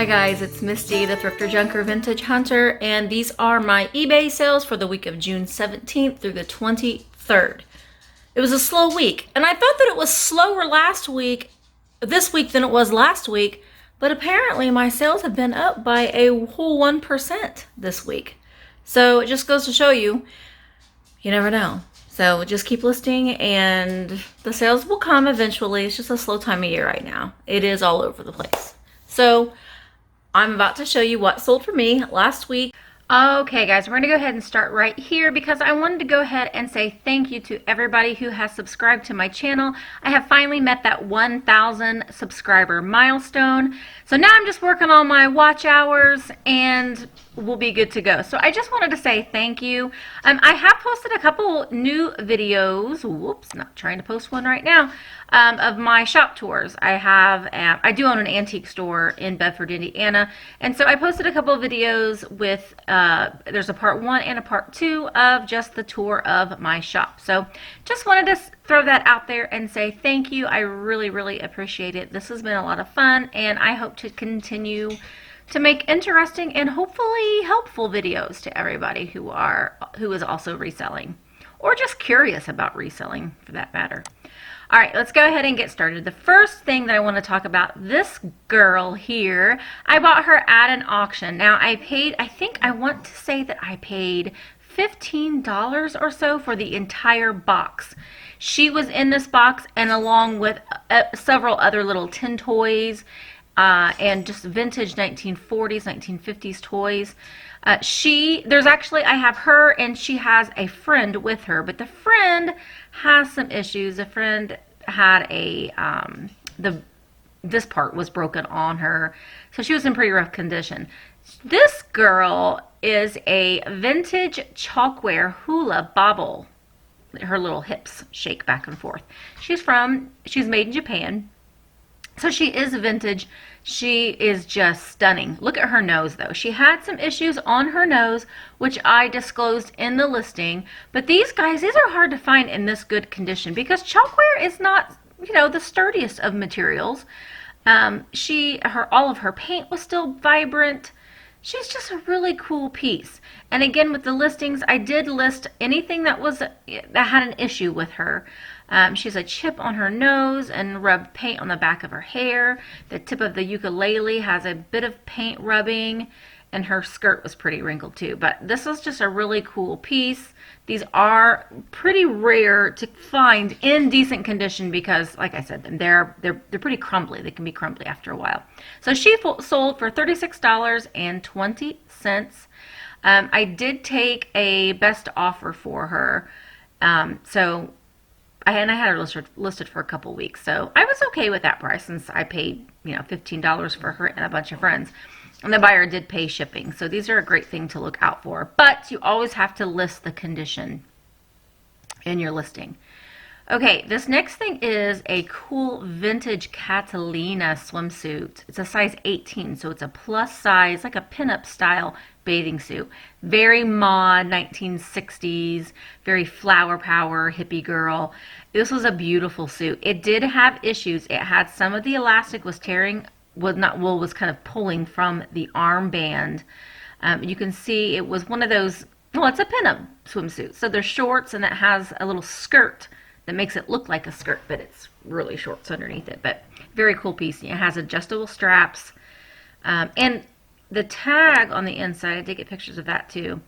Hi guys, it's Misty, the Thrifter Junker Vintage Hunter, and these are my eBay sales for the week of June 17th through the 23rd. It was a slow week, and I thought that it was slower this week than it was last week, but apparently my sales have been up by a whole 1% this week. So it just goes to show you, you never know. So just keep listing and the sales will come eventually. It's just a slow time of year right now. It is all over the place. So I'm about to show you what sold for me last week. Okay guys, we're gonna go ahead and start right here because I wanted to go ahead and say thank you to everybody who has subscribed to my channel. I have finally met that 1,000 subscriber milestone. So now I'm just working on my watch hours and we'll be good to go. So I just wanted to say thank you. I have posted a couple new videos. Whoops, not trying to post one right now. Of my shop tours. I do own an antique store in Bedford, Indiana, and so I posted a couple of videos with there's a part 1 and a part 2 of just the tour of my shop. So just wanted to throw that out there and say thank you. I really appreciate it. This has been a lot of fun, and I hope to continue to make interesting and hopefully helpful videos to everybody who is also reselling or just curious about reselling for that matter. All right, let's go ahead and get started. The first thing that I want to talk about, this girl here, I bought her at an auction. Now I want to say that I paid $15 or so for the entire box. She was in this box and along with several other little tin toys and just vintage 1940s, 1950s toys. I have her and she has a friend with her, but the friend has some issues. The friend had this part was broken on her, so she was in pretty rough condition. This girl is a vintage chalkware hula bobble. Her little hips shake back and forth. She's made in Japan. So she is vintage. She is just stunning. Look at her nose though. She had some issues on her nose, which I disclosed in the listing. But these are hard to find in this good condition because chalkware is not, the sturdiest of materials. All of her paint was still vibrant. She's just a really cool piece. And again, with the listings, I did list anything that had an issue with her. She has a chip on her nose and rubbed paint on the back of her hair. The tip of the ukulele has a bit of paint rubbing, and her skirt was pretty wrinkled too. But this is just a really cool piece. These are pretty rare to find in decent condition because, like I said, they're pretty crumbly. They can be crumbly after a while. So she sold for $36.20. I did take a best offer for her. I had her listed for a couple weeks, so I was okay with that price since I paid $15 for her and a bunch of friends, and the buyer did pay shipping. So these are a great thing to look out for, but you always have to list the condition in your listing. Okay, this next thing is a cool vintage Catalina swimsuit. It's a size 18, so it's a plus size, like a pinup style bathing suit. Very mod 1960s, very flower power, hippie girl. This was a beautiful suit. It did have issues. It had some of the elastic was kind of pulling from the armband. You can see it was one of those, well, it's a pinup swimsuit. So there's shorts and it has a little skirt that makes it look like a skirt, but it's really shorts underneath it. But very cool piece. It has adjustable straps. And the tag on the inside, I did get pictures of that too.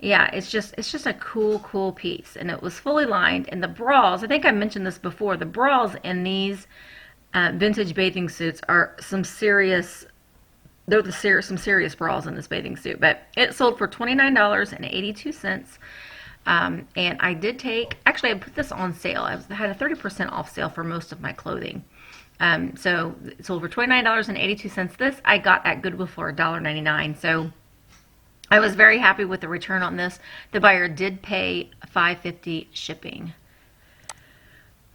Yeah, it's just a cool piece. And it was fully lined. And the bras, I think I mentioned this before, the bras in these vintage bathing suits are some serious bras in this bathing suit. But it sold for $29.82. And I did actually I put this on sale. I had a 30% off sale for most of my clothing. So it sold for $29.82. This I got at Goodwill for $1.99. So I was very happy with the return on this. The buyer did pay $5.50 shipping.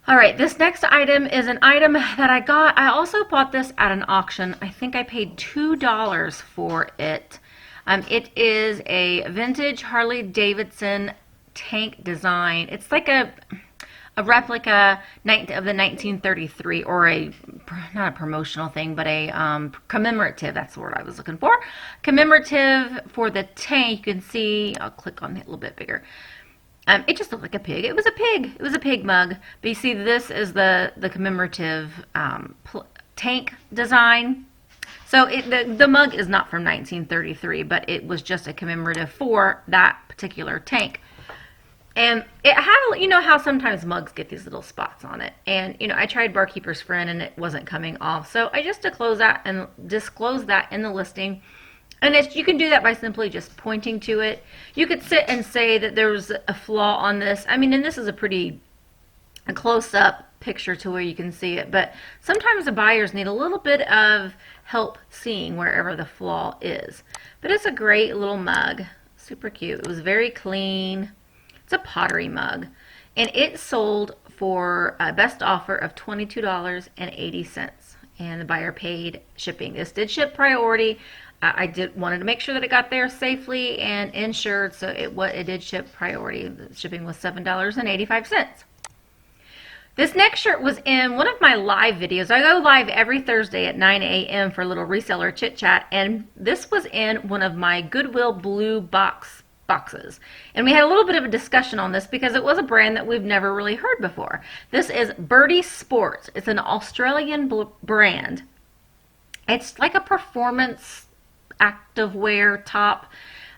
All right, this next item is an item that I got. I also bought this at an auction. I think I paid $2 for it. It is a vintage Harley Davidson tank design. It's like a a replica of the 1933, or not a promotional thing, but a commemorative. That's the word I was looking for. Commemorative for the tank. You can see, I'll click on it a little bit bigger. It just looked like a pig. It was a pig. It was a pig mug. But you see, this is the commemorative tank design. So the mug is not from 1933, but it was just a commemorative for that particular tank. And it had, you know how sometimes mugs get these little spots on it. And, you know, I tried Barkeeper's Friend and it wasn't coming off. So I just disclosed that in the listing. And you can do that by simply just pointing to it. You could sit and say that there's a flaw on this. I mean, and this is a pretty close-up picture to where you can see it. But sometimes the buyers need a little bit of help seeing wherever the flaw is. But it's a great little mug. Super cute. It was very clean. It's a pottery mug, and it sold for a best offer of $22.80, and the buyer paid shipping. This did ship priority. I wanted to make sure that it got there safely and insured, so it did ship priority. The shipping was $7.85. This next shirt was in one of my live videos. I go live every Thursday at 9 a.m. for a little reseller chit chat, and this was in one of my Goodwill blue boxes. And we had a little bit of a discussion on this because it was a brand that we've never really heard before. This is Birdie Sports. It's an Australian brand. It's like a performance activewear top.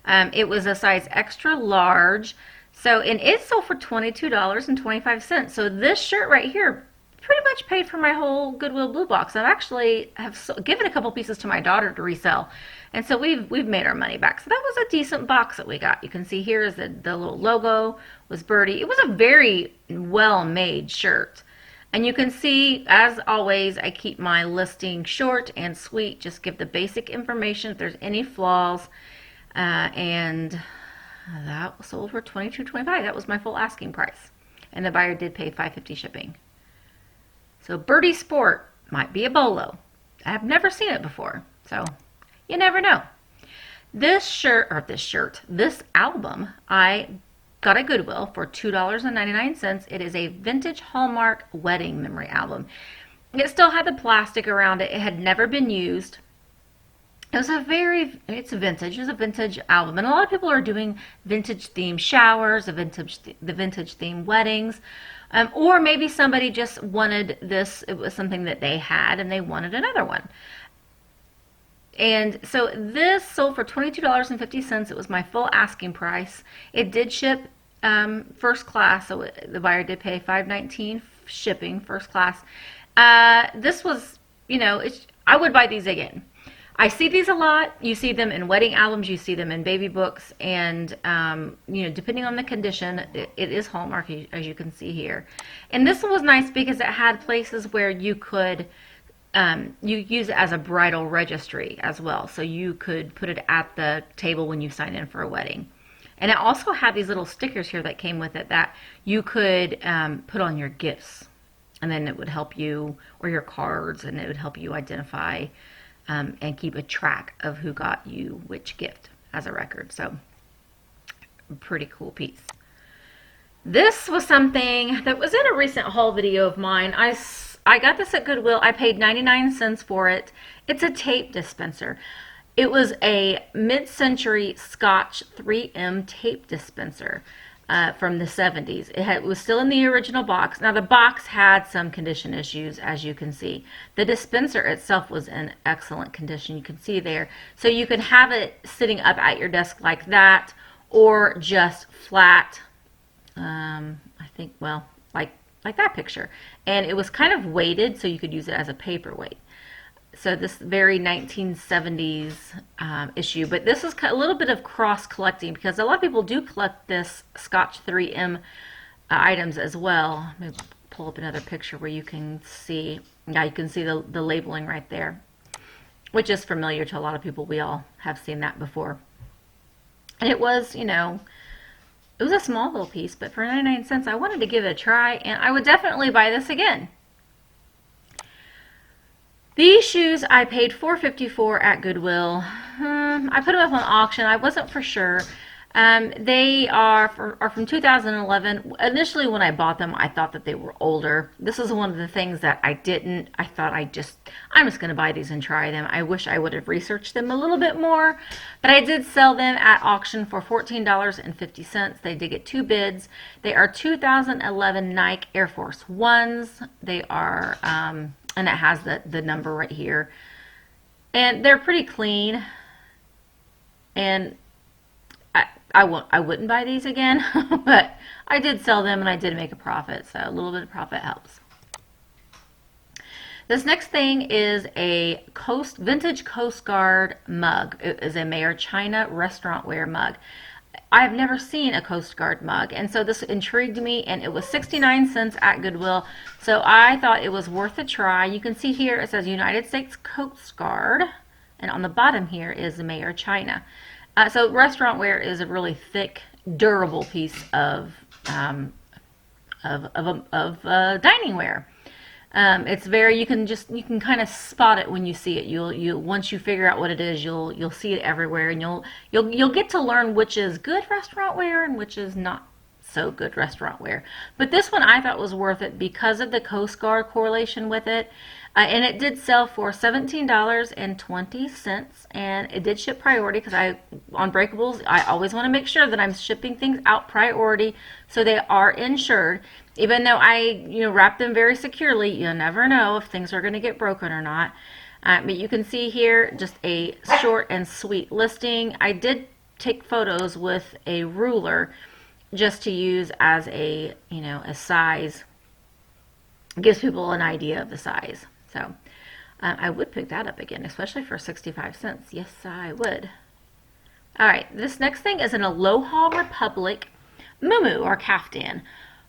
It was a size extra large. And it sold for $22.25. So this shirt right here pretty much paid for my whole Goodwill blue box. I actually have given a couple pieces to my daughter to resell. And so we've made our money back. So that was a decent box that we got. You can see here is the little logo was Birdie. It was a very well-made shirt. And you can see, as always, I keep my listing short and sweet. Just give the basic information if there's any flaws. And that sold for $22.25. That was my full asking price. And the buyer did pay $5.50 shipping. So Birdie Sport might be a bolo. I've never seen it before. So you never know. This album, I got at Goodwill for $2.99. It is a vintage Hallmark wedding memory album. It still had the plastic around it. It had never been used. It's vintage. It's a vintage album. And a lot of people are doing vintage themed showers, the vintage themed weddings. Or maybe somebody just wanted this. It was something that they had and they wanted another one. And so this sold for $22.50. It was my full asking price. It did ship first class, so the buyer did pay $5.19 shipping first class. This was, I would buy these again. I see these a lot. You see them in wedding albums. You see them in baby books. And, depending on the condition, it is Hallmark, as you can see here. And this one was nice because it had places where you could you use it as a bridal registry as well. So you could put it at the table when you sign in for a wedding. And it also had these little stickers here that came with it that you could put on your gifts. And then it would help you, or your cards, and it would help you identify and keep a track of who got you which gift as a record. So, pretty cool piece. This was something that was in a recent haul video of mine. I got this at Goodwill. I paid 99 cents for it. It's a tape dispenser. It was a mid-century Scotch 3M tape dispenser from the 70s. It was still in the original box. Now, the box had some condition issues, as you can see. The dispenser itself was in excellent condition. You can see there. So you could have it sitting up at your desk like that, or just flat. I think, well, like that picture. And it was kind of weighted, so you could use it as a paperweight. So this very 1970s issue. But this is a little bit of cross-collecting, because a lot of people do collect this Scotch 3M items as well. Let me pull up another picture where you can see, you can see the labeling right there, which is familiar to a lot of people. We all have seen that before. And it was, it was a small little piece, but for 99 cents, I wanted to give it a try, and I would definitely buy this again. These shoes I paid $4.54 at Goodwill. I put them up on auction. I wasn't for sure. They are from 2011. Initially, when I bought them, I thought that they were older. This is one of the things that I didn't. I thought I'm just going to buy these and try them. I wish I would have researched them a little bit more, but I did sell them at auction for $14.50. They did get 2 bids. They are 2011 Nike Air Force Ones. They are, and it has the number right here, and they're pretty clean. And I wouldn't buy these again, but I did sell them and I did make a profit, so a little bit of profit helps. This next thing is a vintage Coast Guard mug. It is a Mayor China restaurantware mug. I have never seen a Coast Guard mug, and so this intrigued me, and it was 69 cents at Goodwill, so I thought it was worth a try. You can see here it says United States Coast Guard, and on the bottom here is the Mayor China. So restaurantware is a really thick, durable piece of dining ware. It's very, you can kind of spot it when you see it. You'll once you figure out what it is, you'll see it everywhere, and you'll get to learn which is good restaurantware and which is not so good restaurantware. But this one I thought was worth it because of the Coast Guard correlation with it. And it did sell for $17.20, and it did ship priority because on breakables, I always want to make sure that I'm shipping things out priority so they are insured. Even though I wrap them very securely, you never know if things are going to get broken or not. But you can see here just a short and sweet listing. I did take photos with a ruler just to use as a size. It gives people an idea of the size. So I would pick that up again, especially for 65 cents. Yes, I would. All right, this next thing is an Aloha Republic muumuu or kaftan.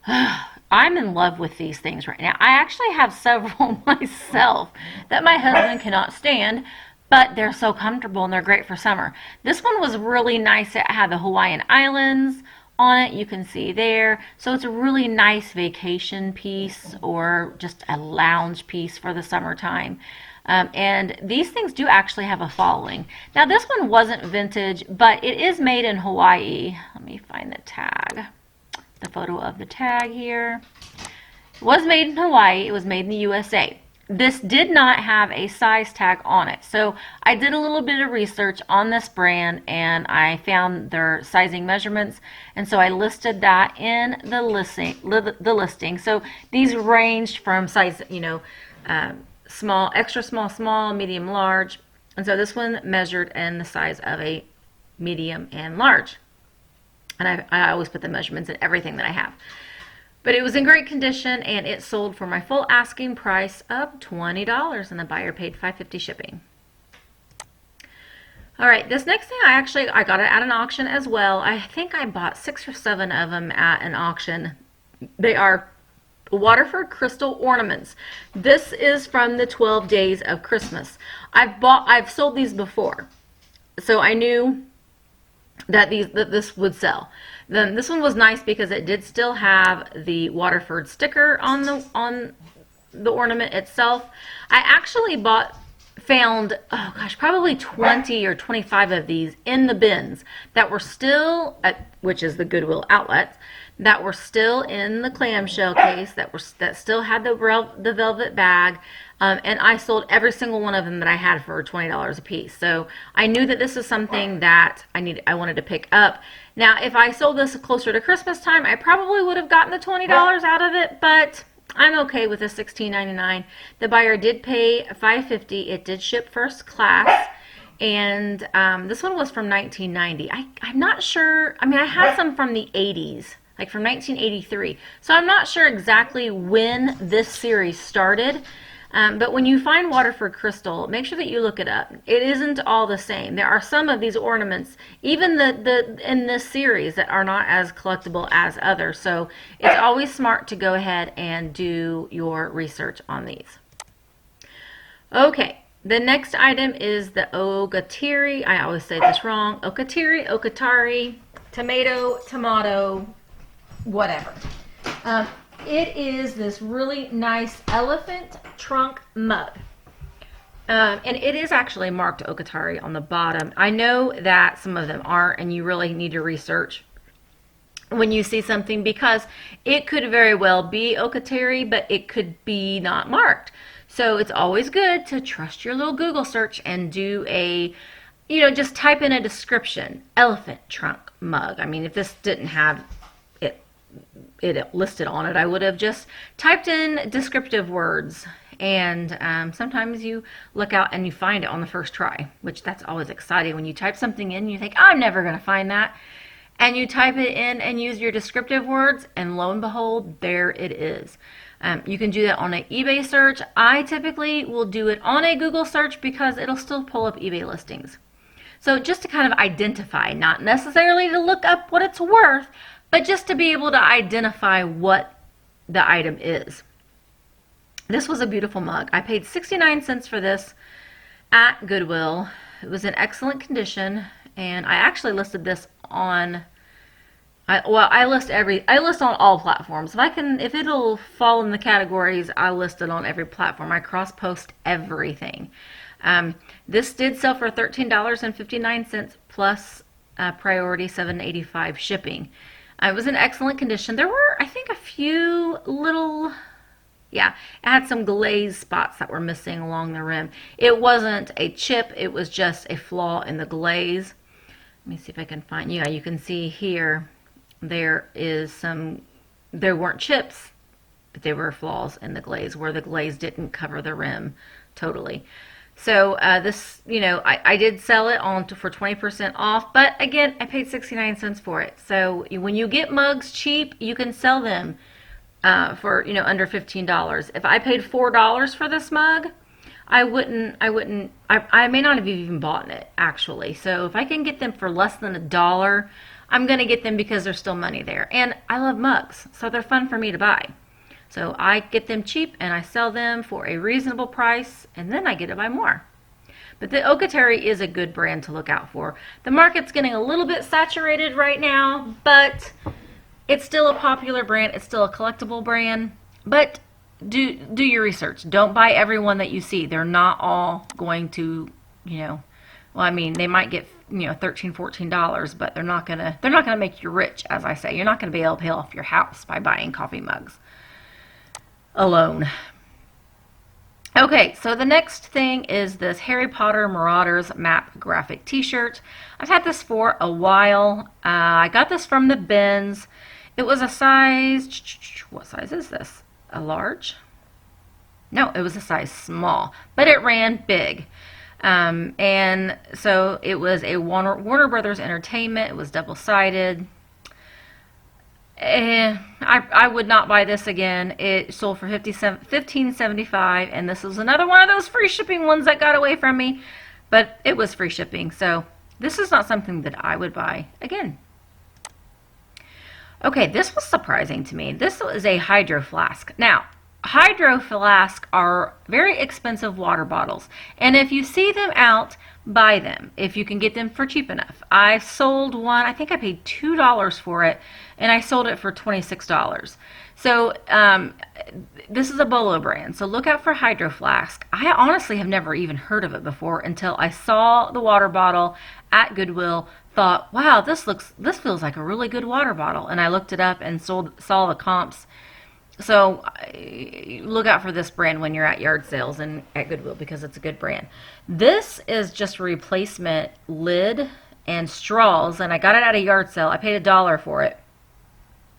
I'm in love with these things right now. I actually have several myself that my husband cannot stand, but they're so comfortable and they're great for summer. This one was really nice. It had the Hawaiian Islands on it, you can see there. So it's a really nice vacation piece or just a lounge piece for the summertime. And these things do actually have a following. Now this one wasn't vintage, but it is made in Hawaii. Let me find the tag. The photo of the tag here. It was made in Hawaii. It was made in the USA. This did not have a size tag on it. So I did a little bit of research on this brand and I found their sizing measurements. And so I listed that in the listing. So these ranged from size, small, extra small, small, medium, large. And so this one measured in the size of a medium and large. And I always put the measurements in everything that I have. But it was in great condition, and it sold for my full asking price of $20, and the buyer paid $5.50 shipping. All right, this next thing I got it at an auction as well. I think I bought 6 or 7 of them at an auction. They are Waterford crystal ornaments. This is from the 12 Days of Christmas. I've sold these before, so I knew that this would sell. Then this one was nice because it did still have the Waterford sticker on the ornament itself. I actually found probably 20 or 25 of these in the bins that were still which is the Goodwill outlets, that were still in the clamshell case, that still had the velvet bag. And I sold every single one of them that I had for $20 a piece. So I knew that this is something that I wanted to pick up. Now, if I sold this closer to Christmas time, I probably would have gotten the $20 out of it, but I'm okay with the $16.99. The buyer did pay $5.50. It did ship first class. And this one was from 1990. I'm not sure. I mean, I had some from the 80s, like from 1983. So I'm not sure exactly when this series started. But when you find Waterford crystal, make sure that you look it up. It isn't all the same. There are some of these ornaments, even in this series, that are not as collectible as others. So it's always smart to go ahead and do your research on these. Okay, the next item is the Ogatiri. I always say this wrong. Okatari, tomato, whatever. It is this really nice elephant trunk mug. And it is actually marked Okatari on the bottom. I know that some of them aren't, and you really need to research when you see something, because it could very well be Okatari, but it could be not marked. So it's always good to trust your little Google search and do a, just type in a description, elephant trunk mug. I mean, if this didn't have it listed on it, I would have just typed in descriptive words. And sometimes you look out and you find it on the first try, which that's always exciting when you type something in and you think, I'm never going to find that. And you type it in and use your descriptive words, and lo and behold, there it is. You can do that on an eBay search. I typically will do it on a Google search because it'll still pull up eBay listings. So just to kind of identify, not necessarily to look up what it's worth, but just to be able to identify what the item is. This was a beautiful mug. I paid 69 cents for this at Goodwill. It was in excellent condition, and I actually listed this on, I list on all platforms. If it'll fall in the categories, I list it on every platform. I cross post everything. This did sell for $13.59 plus priority $7.85 shipping. It was in excellent condition. There were, I think, a few little, it had some glaze spots that were missing along the rim. It wasn't a chip, it was just a flaw in the glaze. Let me see if I can find, you can see here, there weren't chips, but there were flaws in the glaze where the glaze didn't cover the rim totally. So this, I did sell it on for 20% off, but again, I paid 69 cents for it. So when you get mugs cheap, you can sell them for, under $15. If I paid $4 for this mug, I may not have even bought it, actually. So if I can get them for less than $1, I'm going to get them because there's still money there. And I love mugs, so they're fun for me to buy. So I get them cheap and I sell them for a reasonable price, and then I get to buy more. But the Okatari is a good brand to look out for. The market's getting a little bit saturated right now, but it's still a popular brand. It's still a collectible brand. But do your research. Don't buy every one that you see. They're not all going to, they might get, $13, $14, but they're not gonna make you rich, as I say. You're not gonna be able to pay off your house by buying coffee mugs alone. Okay, so the next thing is this Harry Potter Marauders map graphic t-shirt. I've had this for a while. I got this from the bins. It was a size, what size is this? A large? No, it was a size small, but it ran big. And so it was a Warner Brothers Entertainment. It was double-sided. I would not buy this again. It sold for $15.75, and this was another one of those free shipping ones that got away from me, but it was free shipping, so this is not something that I would buy again. Okay, this was surprising to me. This is a Hydro Flask. Now, Hydro Flask are very expensive water bottles, and if you see them out, buy them if you can get them for cheap enough. I sold one, I think I paid $2 for it, and I sold it for $26. So this is a Bolo brand, so look out for Hydro Flask. I honestly have never even heard of it before until I saw the water bottle at Goodwill, thought, wow, this feels like a really good water bottle, and I looked it up and saw the comps. So look out for this brand when you're at yard sales and at Goodwill, because it's a good brand. This is just a replacement lid and straws, and I got it at a yard sale. I paid $1 for it.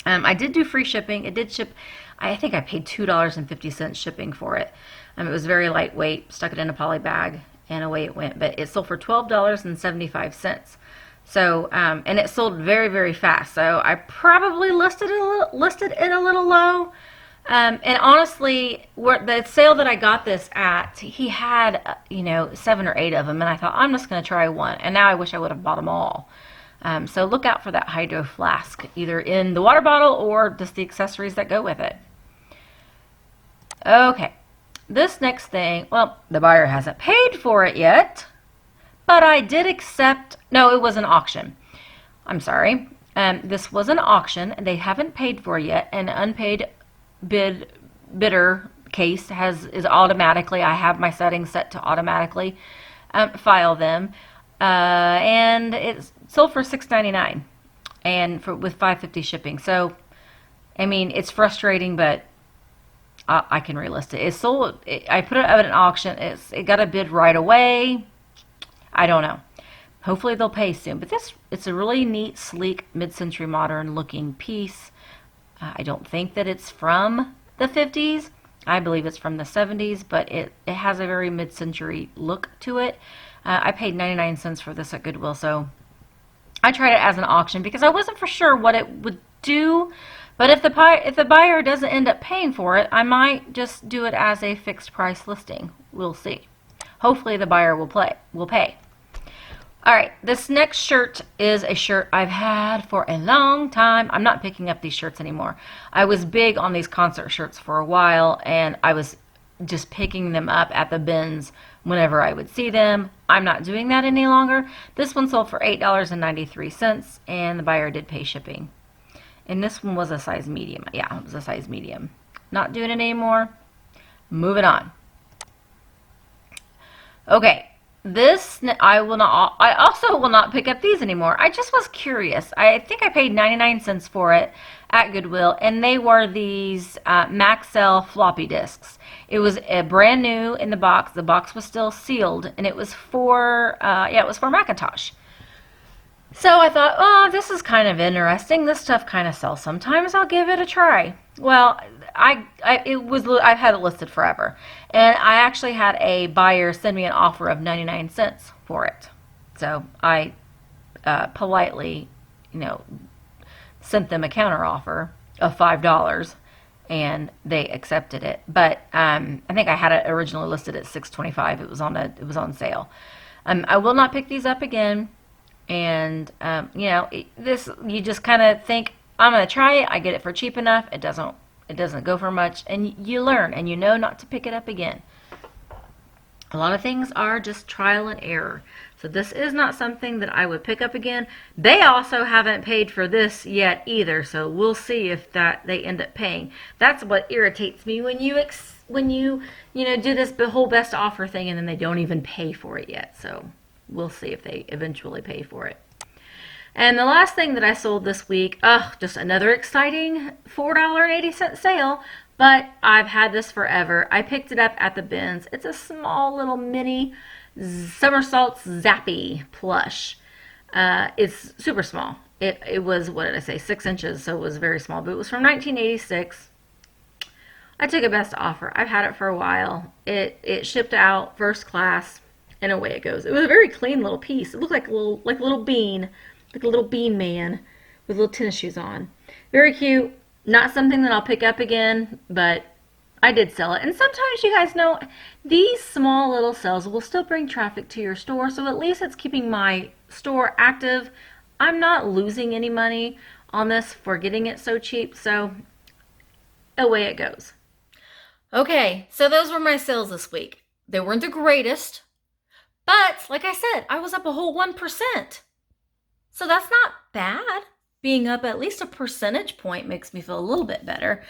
I did do free shipping. It did ship. I think I paid $2.50 shipping for it. It was very lightweight. Stuck it in a poly bag, and away it went. But it sold for $12.75. So, and it sold very, very fast. So I probably listed it a little low. And honestly, the sale that I got this at, he had, 7 or 8 of them. And I thought, I'm just going to try one. And now I wish I would have bought them all. So look out for that Hydro Flask, either in the water bottle or just the accessories that go with it. Okay, this next thing, well, the buyer hasn't paid for it yet, but I did accept, no, it was an auction. I'm sorry. This was an auction, and they haven't paid for it yet. An unpaid bidder case is automatically, I have my settings set to automatically file them. And it's sold for $6.99 and with $5.50 shipping. So, I mean, it's frustrating, but I can relist it. It's sold. I put it at an auction. It got a bid right away. I don't know. Hopefully they'll pay soon. But it's a really neat, sleek, mid-century modern looking piece. I don't think that it's from the 50s. I believe it's from the 70s, but it has a very mid-century look to it. I paid 99 cents for this at Goodwill, so I tried it as an auction because I wasn't for sure what it would do. But if the buyer doesn't end up paying for it, I might just do it as a fixed price listing. We'll see. Hopefully the buyer will pay. All right, this next shirt is a shirt I've had for a long time. I'm not picking up these shirts anymore. I was big on these concert shirts for a while, and I was just picking them up at the bins whenever I would see them. I'm not doing that any longer. This one sold for $8.93, and the buyer did pay shipping. And this one was a size medium. Yeah, it was a size medium. Not doing it anymore. Moving on. Okay. I also will not pick up these anymore. I just was curious. I think I paid 99 cents for it at Goodwill, and they were these Maxell floppy disks. It was brand new in the box. The box was still sealed, and it was for Macintosh. So I thought, oh, this is kind of interesting. This stuff kind of sells sometimes. I'll give it a try. Well, I've had it listed forever, and I actually had a buyer send me an offer of 99 cents for it. So I politely, sent them a counter offer of $5, and they accepted it. But I think I had it originally listed at $6.25. It was on sale. I will not pick these up again. And you just kind of think, I'm going to try it. I get it for cheap enough. It doesn't go for much, and you learn, and you know not to pick it up again. A lot of things are just trial and error. So this is not something that I would pick up again. They also haven't paid for this yet either, so we'll see if they end up paying. That's what irritates me when you do this whole best offer thing and then they don't even pay for it yet. So we'll see if they eventually pay for it. And the last thing that I sold this week, just another exciting $4.80 sale, but I've had this forever. I picked it up at the bins. It's a small little mini Somersaults Zappy plush. It's super small. It was, what did I say, 6 inches, so it was very small, but it was from 1986. I took a best offer. I've had it for a while. It shipped out first class, and away it goes. It was a very clean little piece. It looked like a little bean. Like a little bean man with little tennis shoes on. Very cute. Not something that I'll pick up again, but I did sell it. And sometimes, you guys know, these small little sales will still bring traffic to your store, so at least it's keeping my store active. I'm not losing any money on this for getting it so cheap, so away it goes. Okay, so those were my sales this week. They weren't the greatest, but like I said, I was up a whole 1%. So that's not bad. Being up at least a percentage point makes me feel a little bit better.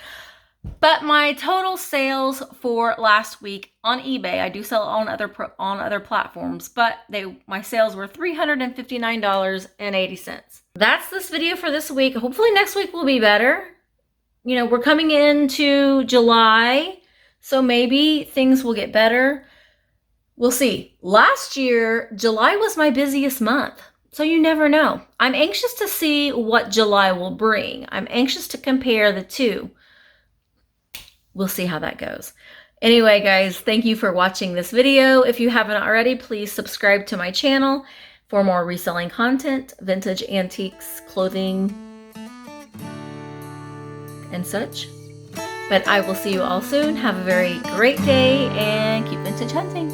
But my total sales for last week on eBay, I do sell on other platforms, but my sales were $359.80. That's this video for this week. Hopefully next week will be better. We're coming into July, so maybe things will get better. We'll see. Last year, July was my busiest month. So you never know. I'm anxious to see what July will bring. I'm anxious to compare the two. We'll see how that goes. Anyway, guys, thank you for watching this video. If you haven't already, please subscribe to my channel for more reselling content, vintage antiques, clothing, and such. But I will see you all soon. Have a very great day and keep vintage hunting.